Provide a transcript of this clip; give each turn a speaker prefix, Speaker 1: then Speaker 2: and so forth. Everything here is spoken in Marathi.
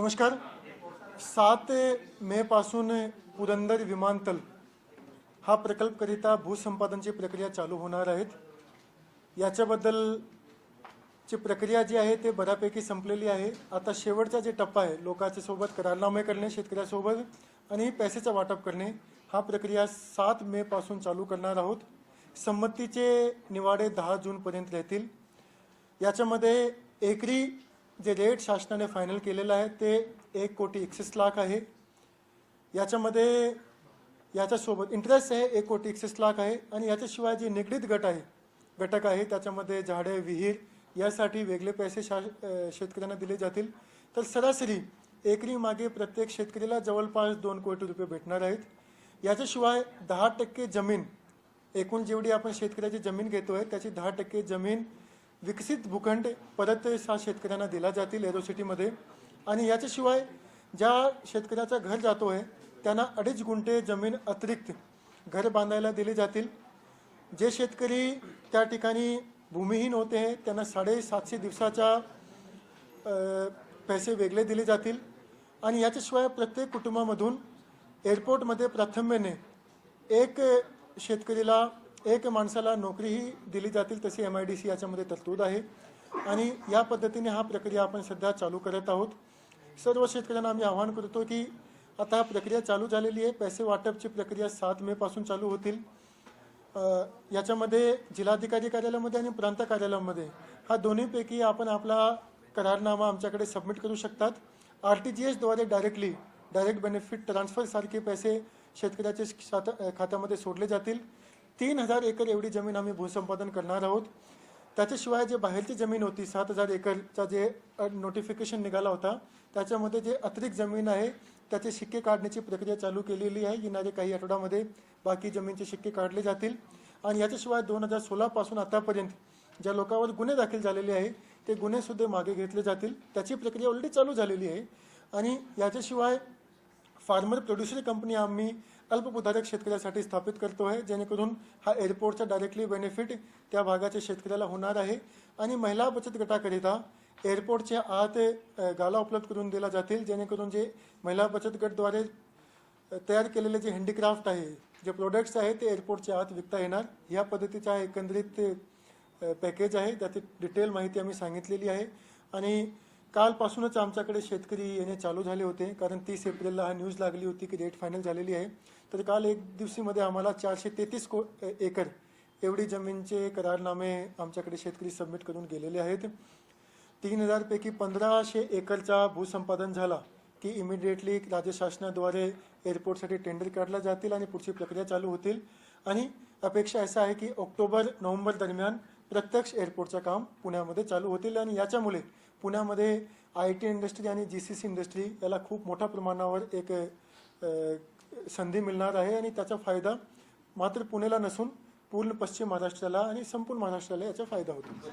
Speaker 1: नमस्कार. 7 मे पासून पुरंदर विमानतळ हा प्रकल्पकरिता भूसंपादनची प्रक्रिया चालू होणार आहेत. याच्याबद्दलची प्रक्रिया जी आहे ते बऱ्यापैकी संपलेली आहे. आता शेवटचा जे टप्पा आहे लोकांच्या सोबत करारनामे करणे, शेतकऱ्यासोबत आणि पैशाचं वाटप करणे, हा प्रक्रिया 7 मे पासून चालू करणार आहोत. संमतीचे निवाडे 10 जूनपर्यंत राहतील. याच्यामध्ये एकरी जे रेट शासनाने फायनल केलेलं आहे ते 1,61,00,000 आहे. याच्यामध्ये याच्यासोबत इंटरेस्ट आहे 1,61,00,000 आहे. आणि याच्याशिवाय जे निगडीत घटक आहे त्याच्यामध्ये झाडे, विहीर यासाठी वेगळे पैसे शेतकऱ्यांना दिले जातील. तर सरासरी एकरी मागे प्रत्येक शेतकरीला जवळपास 2 कोटी रुपये भेटणार आहेत. याच्याशिवाय 10% जमीन, एकूण जेवढी आपण शेतकऱ्याची जमीन घेतोय त्याची 10% जमीन विकसित भूखंड परत शेतकऱ्यांना दिला जातील एरोसिटीमध्ये. आणि याच्याशिवाय ज्या शेतकऱ्याचं घर जातो आहे त्यांना 2.5 गुंठे जमीन अतिरिक्त घर बांधायला दिली जातील. जे शेतकरी त्या ठिकाणी भूमिहीन होते हैं त्यांना 750 दिवसाच्या पैसे वेगळे दिले जातील. आणि याच्याशिवाय प्रत्येक कुटुंबामधून एअरपोर्टमध्ये प्राथम्याने एक शेतकरीला, एक माणसाला नोकरीही दिली जातील, तशी MIDC याच्यामध्ये तरतूद आहे. आणि या पद्धतीने हा प्रक्रिया आपण सध्या चालू करत आहोत. सर्व शेतकऱ्यांना आम्ही आवाहन करतो की आता हा प्रक्रिया चालू झालेली आहे. पैसे वाटपची प्रक्रिया 7 मे पासून चालू होतील. याच्यामध्ये जिल्हाधिकारी कार्यालयामध्ये आणि प्रांत कार्यालयामध्ये हा दोन्हीपैकी आपण आपला करारनामा आमच्याकडे सबमिट करू शकतात. RTGS द्वारे डायरेक्ट बेनिफिट ट्रान्सफर सारखे पैसे शेतकऱ्याच्या खात्यामध्ये सोडले जातील. 3000 एकर एवढी जमीन आम्ही भूसंपादन करणार आहोत. त्याच्याशिवाय जे बाहेरची जमीन होती 7000 एकरचा जे नोटिफिकेशन निघाला होता त्याच्यामध्ये जे अतिरिक्त जमीन आहे त्याचे शिक्के काढण्याची प्रक्रिया चालू केलेली आहे. येणारे काही आठवड्यामध्ये बाकी जमीनचे शिक्के काढले जातील. आणि याच्याशिवाय 2016 पासून आतापर्यंत ज्या लोकांवर गुन्हे दाखल झालेले आहे ते गुन्हेसुद्धा मागे घेतले जातील. त्याची प्रक्रिया ऑलरेडी चालू झालेली आहे. आणि याच्याशिवाय फार्मर प्रोड्युसर कंपनी आम्ही अल्पभूधारक शेतकऱ्यासाठी स्थापित करतो आहे, जेणेकरून हा एअरपोर्टचा डायरेक्टली बेनिफिट त्या भागाच्या शेतकऱ्याला होणार आहे. आणि महिला बचत गटाकरिता एअरपोर्टच्या आत गाला उपलब्ध करून दिला जातील, जेणेकरून जे महिला बचत गटद्वारे तयार केलेले जे हँडीक्राफ्ट आहे, जे प्रोडक्ट्स आहे ते एअरपोर्टच्या आत विकता येणार. या पद्धतीचा एकंदरीत पॅकेज आहे. त्याची डिटेल माहिती आम्ही सांगितलेली आहे. आणि कालपासूनच आमच्याकडे शेतकरी येणे चालू झाले होते, कारण 30 एप्रिलला हा न्यूज लागली होती की रेट फायनल झालेली आहे. तर काल एक दिवशीमध्ये आम्हाला 433 एकर एवढी जमीनचे करारनामे आमच्याकडे शेतकरी सबमिट करून गेलेले आहेत. 3000 पैकी 1500 एकरचा भूसंपादन झाला की इमिडिएटली राज्य शासनाद्वारे एअरपोर्टसाठी टेंडर काढला जातील आणि पुढची प्रक्रिया चालू होतील. आणि अपेक्षा असा आहे की ऑक्टोबर-नोव्हेंबर दरम्यान प्रत्यक्ष एअरपोर्टचं काम पुण्यामध्ये चालू होतील. आणि याच्यामुळे पुण्यामध्ये IT इंडस्ट्री आणि GCC इंडस्ट्री याला खूप मोठ्या प्रमाणावर एक संधी मिळणार आहे. आणि त्याचा फायदा मात्र पुण्याला नसून पूर्ण पश्चिम महाराष्ट्राला आणि संपूर्ण महाराष्ट्राला याचा फायदा होतो.